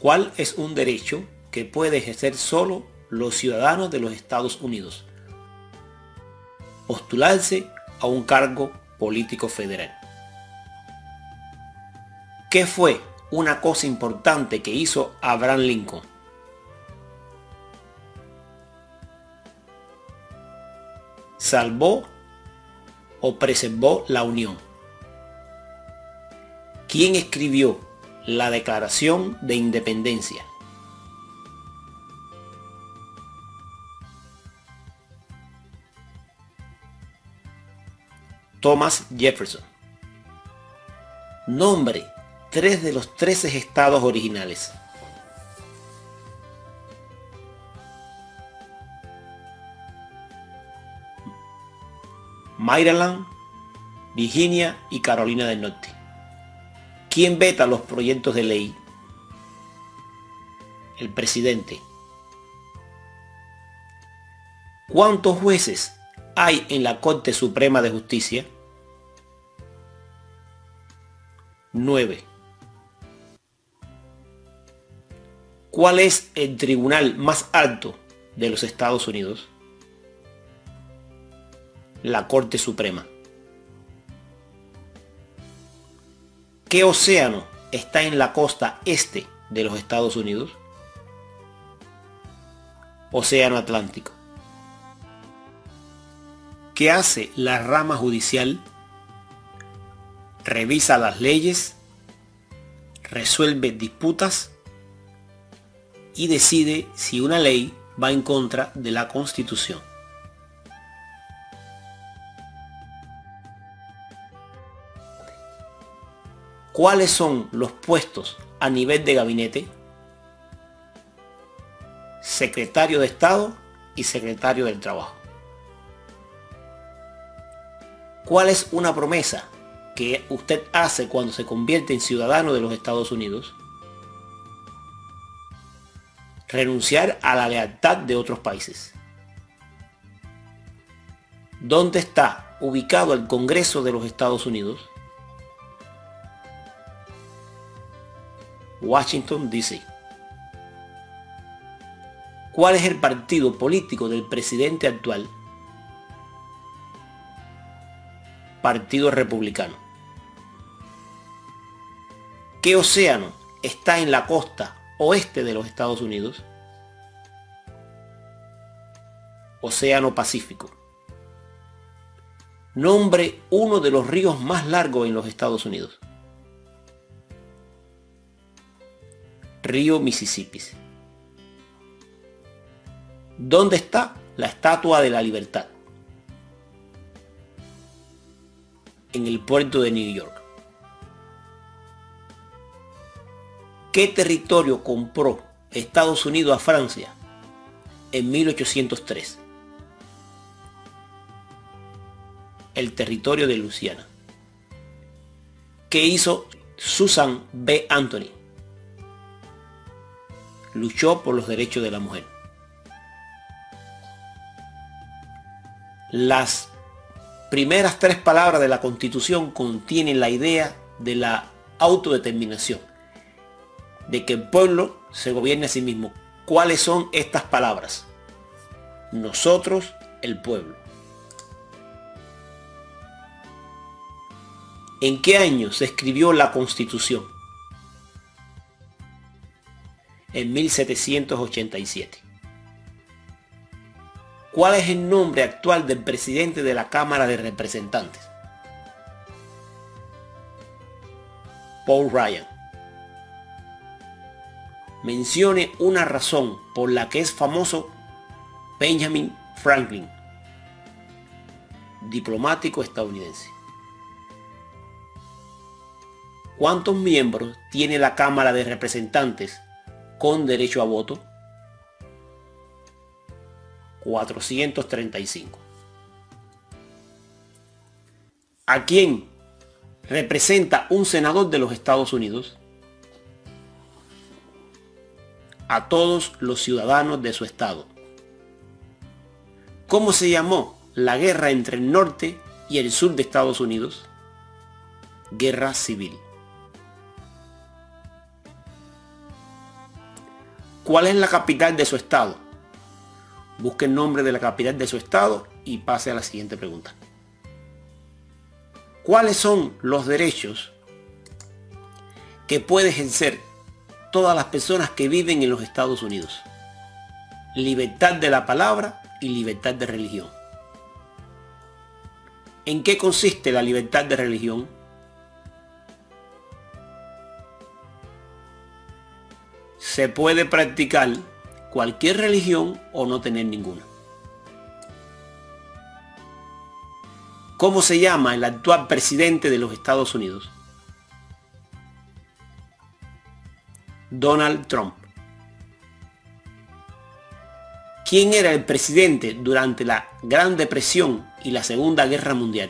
¿Cuál es un derecho que puede ejercer solo los ciudadanos de los Estados Unidos? Postularse a un cargo político federal. ¿Qué fue una cosa importante que hizo Abraham Lincoln? Salvó o preservó la Unión. ¿Quién escribió la Declaración de Independencia? Thomas Jefferson. Nombre 3 de los 13 estados originales. Maryland, Virginia y Carolina del Norte. ¿Quién veta los proyectos de ley? El presidente. ¿Cuántos jueces hay en la Corte Suprema de Justicia? 9. ¿Cuál es el tribunal más alto de los Estados Unidos? La Corte Suprema. ¿Qué océano está en la costa este de los Estados Unidos? Océano Atlántico. ¿Qué hace la rama judicial? Revisa las leyes, resuelve disputas y decide si una ley va en contra de la Constitución. ¿Cuáles son los puestos a nivel de gabinete? Secretario de Estado y Secretario del Trabajo. ¿Cuál es una promesa que usted hace cuando se convierte en ciudadano de los Estados Unidos? Renunciar a la lealtad de otros países. ¿Dónde está ubicado el Congreso de los Estados Unidos? Washington, D.C. ¿Cuál es el partido político del presidente actual? Partido Republicano. ¿Qué océano está en la costa oeste de los Estados Unidos? Océano Pacífico. Nombre uno de los ríos más largos en los Estados Unidos. Río Mississippi. ¿Dónde está la Estatua de la Libertad? En el puerto de New York. ¿Qué territorio compró Estados Unidos a Francia en 1803? El territorio de Luisiana. ¿Qué hizo Susan B. Anthony? Luchó por los derechos de la mujer. Las primeras 3 palabras de la Constitución contienen la idea de la autodeterminación, de que el pueblo se gobierne a sí mismo. ¿Cuáles son estas palabras? Nosotros, el pueblo. ¿En qué año se escribió la Constitución? En 1787. ¿Cuál es el nombre actual del presidente de la Cámara de Representantes? Paul Ryan. Mencione una razón por la que es famoso Benjamin Franklin, diplomático estadounidense. ¿Cuántos miembros tiene la Cámara de Representantes con derecho a voto? 435. ¿A quién representa un senador de los Estados Unidos? A todos los ciudadanos de su estado. ¿Cómo se llamó la guerra entre el norte y el sur de Estados Unidos? Guerra civil. ¿Cuál es la capital de su estado? Busque el nombre de la capital de su estado y pase a la siguiente pregunta. ¿Cuáles son los derechos que puede ejercer todas las personas que viven en los Estados Unidos? Libertad de la palabra y libertad de religión. ¿En qué consiste la libertad de religión? Se puede practicar cualquier religión o no tener ninguna. ¿Cómo se llama el actual presidente de los Estados Unidos? Donald Trump. ¿Quién era el presidente durante la Gran Depresión y la Segunda Guerra Mundial?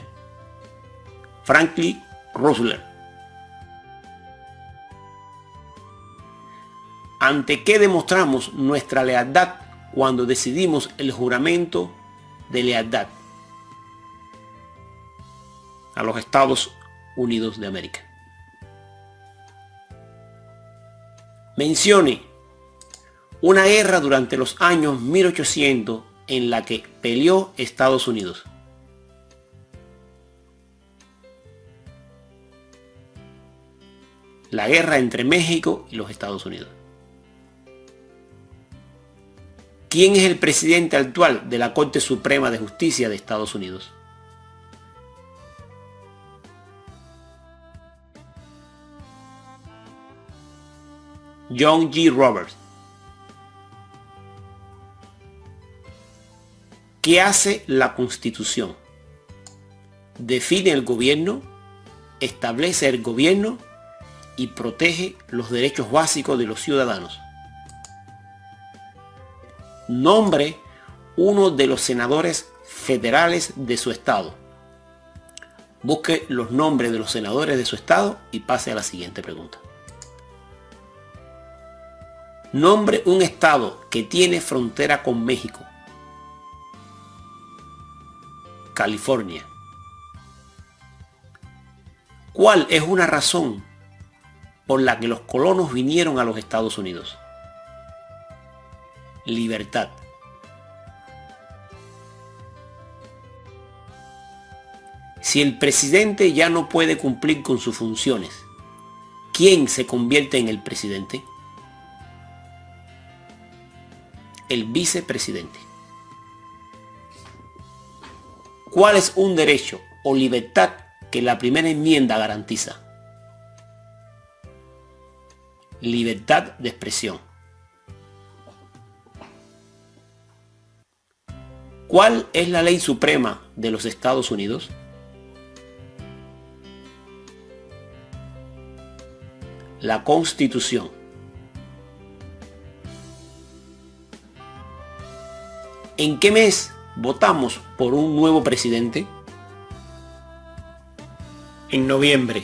Franklin Roosevelt. ¿Ante qué demostramos nuestra lealtad cuando decidimos el juramento de lealtad? A los Estados Unidos de América. Mencione una guerra durante los años 1800 en la que peleó Estados Unidos. La guerra entre México y los Estados Unidos. ¿Quién es el presidente actual de la Corte Suprema de Justicia de Estados Unidos? John G. Roberts. ¿Qué hace la Constitución? Define el gobierno, establece el gobierno y protege los derechos básicos de los ciudadanos. Nombre uno de los senadores federales de su estado. Busque los nombres de los senadores de su estado y pase a la siguiente pregunta. Nombre un estado que tiene frontera con México. California. ¿Cuál es una razón por la que los colonos vinieron a los Estados Unidos? Libertad. Si el presidente ya no puede cumplir con sus funciones, ¿quién se convierte en el presidente? El vicepresidente. ¿Cuál es un derecho o libertad que la primera enmienda garantiza? Libertad de expresión. ¿Cuál es la ley suprema de los Estados Unidos? La Constitución. ¿En qué mes votamos por un nuevo presidente? En noviembre.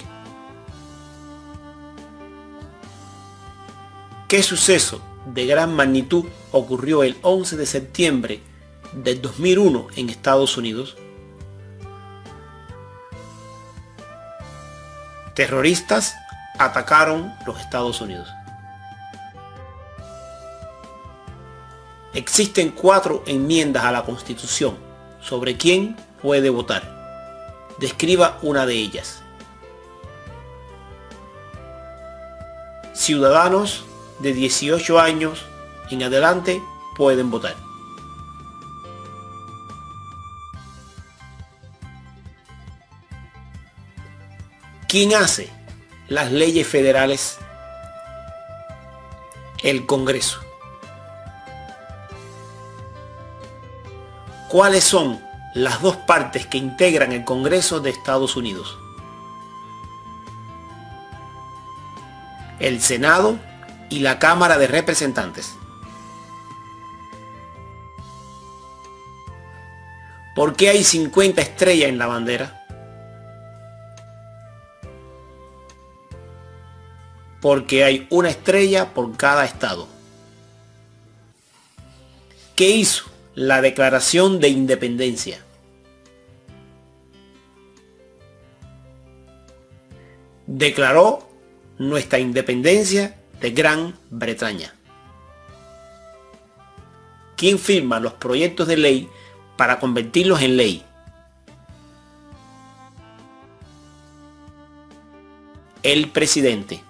¿Qué suceso de gran magnitud ocurrió el 11 de septiembre del 2001 en Estados Unidos? Terroristas atacaron los Estados Unidos. Existen 4 enmiendas a la Constitución sobre quién puede votar. Describa una de ellas. Ciudadanos de 18 años en adelante pueden votar. ¿Quién hace las leyes federales? El Congreso. ¿Cuáles son las dos partes que integran el Congreso de Estados Unidos? El Senado y la Cámara de Representantes. ¿Por qué hay 50 estrellas en la bandera? Porque hay una estrella por cada estado. ¿Qué hizo la Declaración de Independencia? Declaró nuestra independencia de Gran Bretaña. ¿Quién firma los proyectos de ley para convertirlos en ley? El presidente.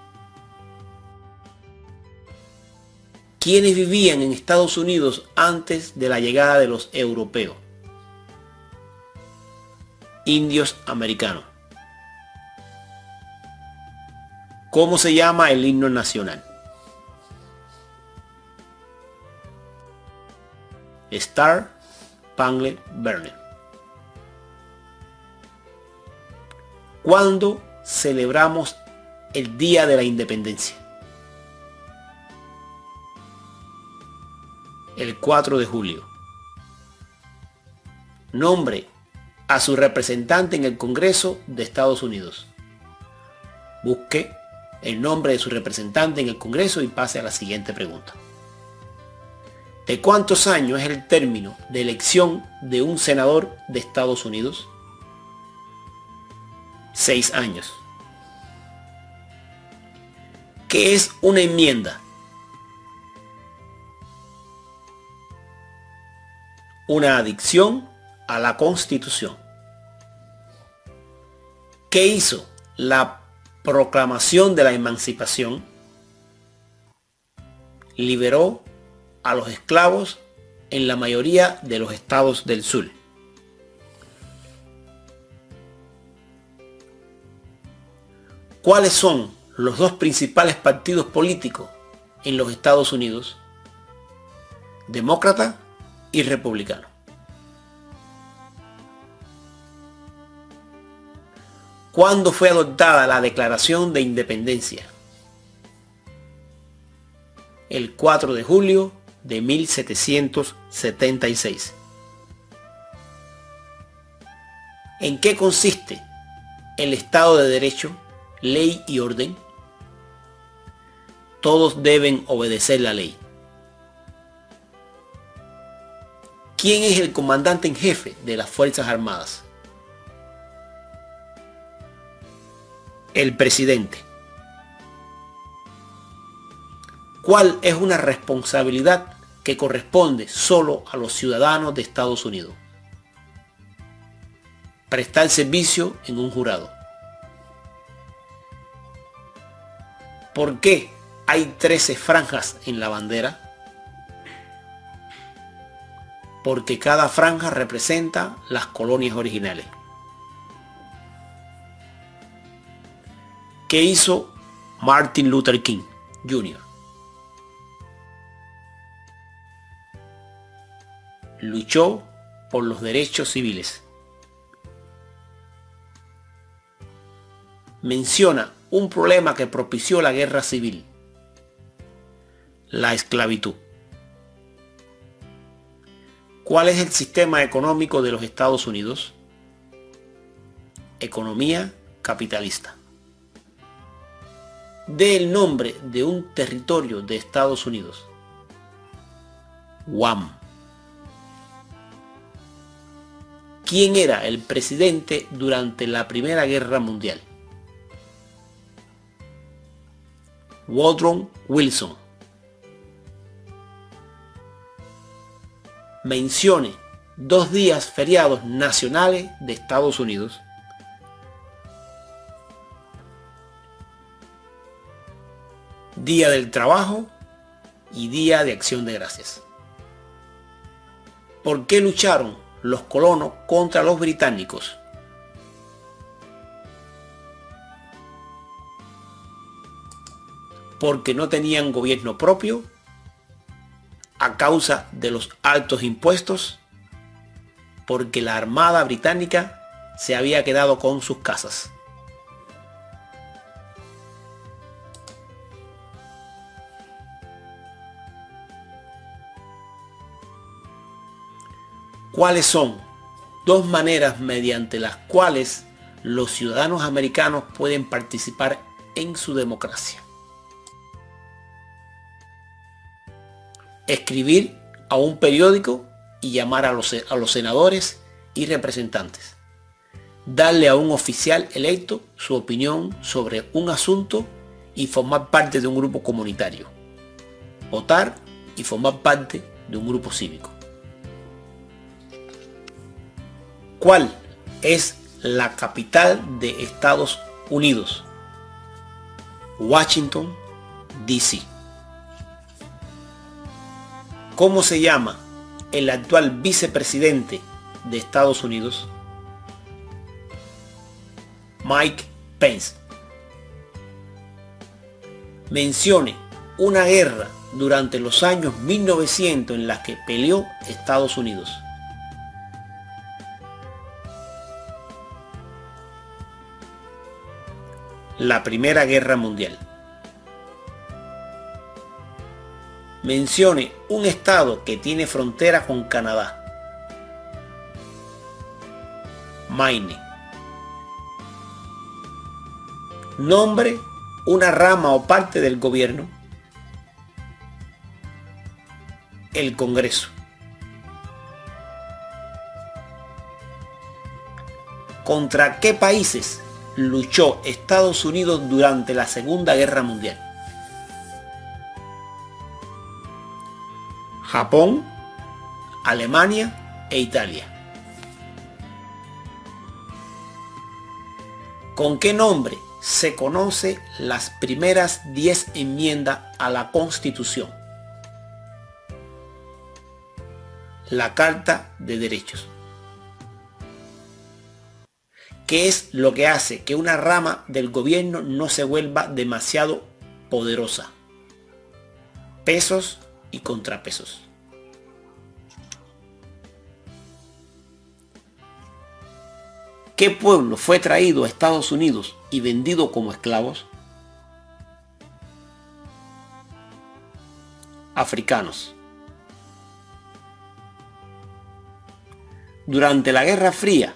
¿Quiénes vivían en Estados Unidos antes de la llegada de los europeos? Indios americanos. ¿Cómo se llama el himno nacional? Star Spangled Banner. ¿Cuándo celebramos el Día de la Independencia? El 4 de julio. Nombre a su representante en el Congreso de Estados Unidos. Busque el nombre de su representante en el Congreso y pase a la siguiente pregunta. ¿De cuántos años es el término de elección de un senador de Estados Unidos? 6 años. ¿Qué es una enmienda? Una adición a la Constitución. ¿Qué hizo la Proclamación de la Emancipación? Liberó a los esclavos en la mayoría de los estados del sur. ¿Cuáles son los dos principales partidos políticos en los Estados Unidos? Demócrata y republicano. ¿Cuándo fue adoptada la Declaración de Independencia? El 4 de julio de 1776. ¿En qué consiste el Estado de Derecho, ley y orden? Todos deben obedecer la ley. ¿Quién es el comandante en jefe de las Fuerzas Armadas? El presidente. ¿Cuál es una responsabilidad que corresponde solo a los ciudadanos de Estados Unidos? Prestar servicio en un jurado. ¿Por qué hay 13 franjas en la bandera? Porque cada franja representa las colonias originales. ¿Qué hizo Martin Luther King Jr.? Luchó por los derechos civiles. Menciona un problema que propició la guerra civil: la esclavitud. ¿Cuál es el sistema económico de los Estados Unidos? Economía capitalista. Dé el nombre de un territorio de Estados Unidos. Guam. ¿Quién era el presidente durante la Primera Guerra Mundial? Woodrow Wilson. Mencione 2 días feriados nacionales de Estados Unidos. Día del Trabajo y Día de Acción de Gracias. ¿Por qué lucharon los colonos contra los británicos? Porque no tenían gobierno propio, a causa de los altos impuestos, porque la Armada británica se había quedado con sus casas. ¿Cuáles son 2 maneras mediante las cuales los ciudadanos americanos pueden participar en su democracia? Escribir a un periódico y llamar a los senadores y representantes. Darle a un oficial electo su opinión sobre un asunto y formar parte de un grupo comunitario. Votar y formar parte de un grupo cívico. ¿Cuál es la capital de Estados Unidos? Washington, D.C. ¿Cómo se llama el actual vicepresidente de Estados Unidos? Mike Pence. Mencione una guerra durante los años 1900 en la que peleó Estados Unidos. La Primera Guerra Mundial. Mencione un estado que tiene frontera con Canadá. Maine. Nombre una rama o parte del gobierno. El Congreso. ¿Contra qué países luchó Estados Unidos durante la Segunda Guerra Mundial? Japón, Alemania e Italia. ¿Con qué nombre se conoce las primeras 10 enmiendas a la Constitución? La Carta de Derechos. ¿Qué es lo que hace que una rama del gobierno no se vuelva demasiado poderosa? Pesos y contrapesos. ¿Qué pueblo fue traído a Estados Unidos y vendido como esclavos? Africanos. Durante la Guerra Fría,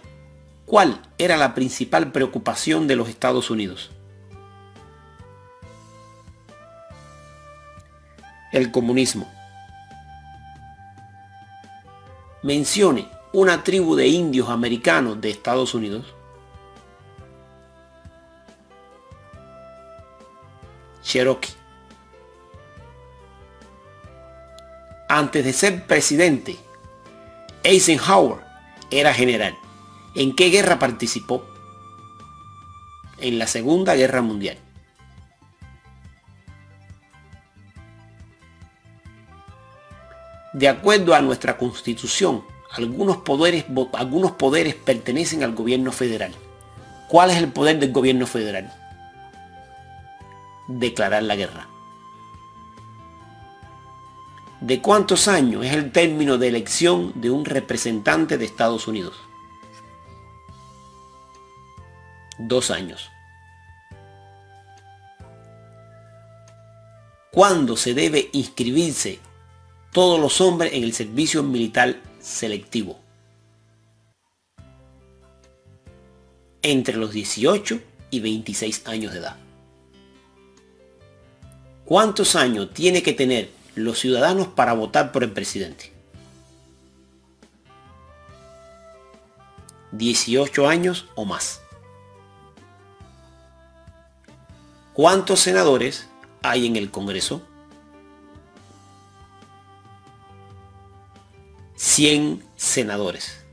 ¿cuál era la principal preocupación de los Estados Unidos? El comunismo. Mencione una tribu de indios americanos de Estados Unidos. Cherokee. Antes de ser presidente, Eisenhower era general. ¿En qué guerra participó? En la Segunda Guerra Mundial. De acuerdo a nuestra Constitución, algunos poderes pertenecen al gobierno federal. ¿Cuál es el poder del gobierno federal? Declarar la guerra. ¿De cuántos años es el término de elección de un representante de Estados Unidos? 2 años. ¿Cuándo se debe inscribirse todos los hombres en el servicio militar selectivo? Entre los 18 y 26 años de edad. ¿Cuántos años tiene que tener los ciudadanos para votar por el presidente? 18 años o más. ¿Cuántos senadores hay en el Congreso? 100 senadores.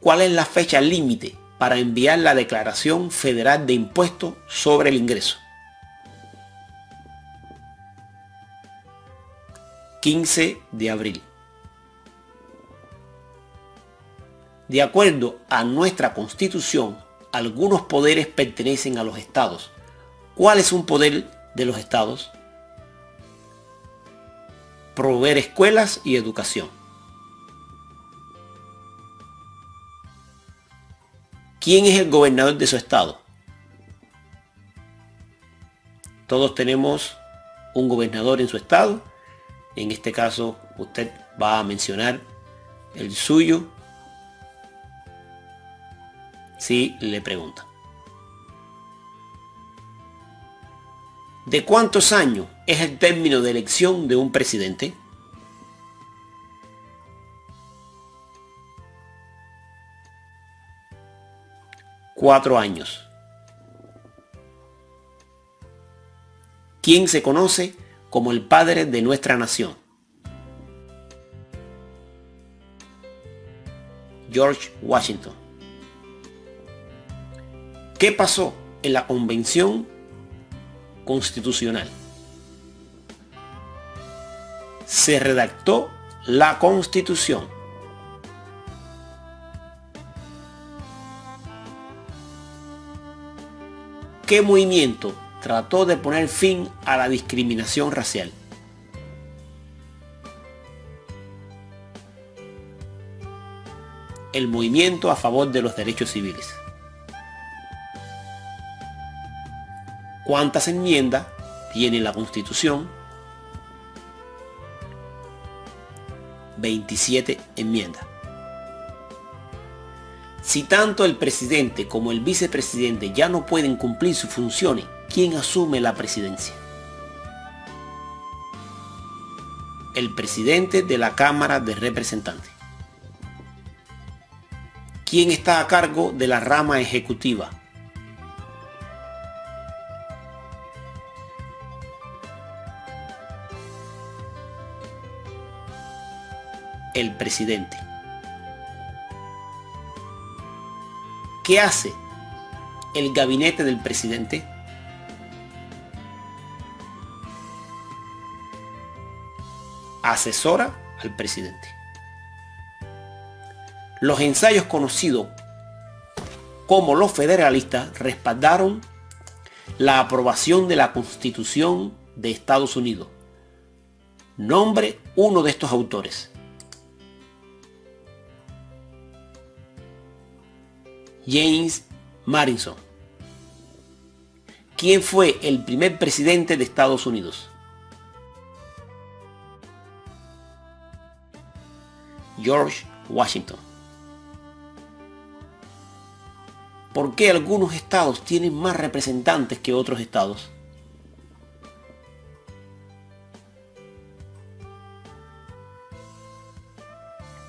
¿Cuál es la fecha límite para enviar la Declaración Federal de Impuestos sobre el Ingreso? 15 de abril. De acuerdo a nuestra Constitución, algunos poderes pertenecen a los estados. ¿Cuál es un poder de los estados? Proveer escuelas y educación. ¿Quién es el gobernador de su estado? Todos tenemos un gobernador en su estado. En este caso, usted va a mencionar el suyo si le preguntan. ¿De cuántos años es el término de elección de un presidente? 4 años. ¿Quién se conoce como el padre de nuestra nación. George Washington. ¿Qué pasó en la Convención Constitucional? Se redactó la Constitución. ¿Qué movimiento trató de poner fin a la discriminación racial? El movimiento a favor de los derechos civiles. ¿Cuántas enmiendas tiene la Constitución? 27 enmiendas. Si tanto el presidente como el vicepresidente ya no pueden cumplir sus funciones, ¿quién asume la presidencia? El presidente de la Cámara de Representantes. ¿Quién está a cargo de la rama ejecutiva? El presidente. ¿Qué hace el gabinete del presidente? Asesora al presidente. Los ensayos conocidos como los federalistas respaldaron la aprobación de la Constitución de Estados Unidos. Nombre uno de estos autores. James Madison. ¿Quién fue el primer presidente de Estados Unidos? George Washington. ¿Por qué algunos estados tienen más representantes que otros estados?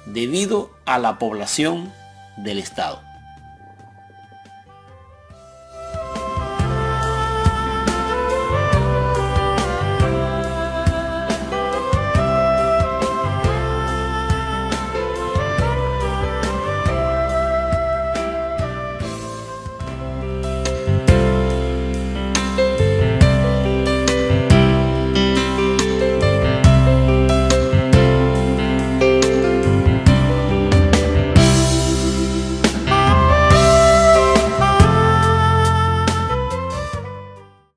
Debido a la población del estado.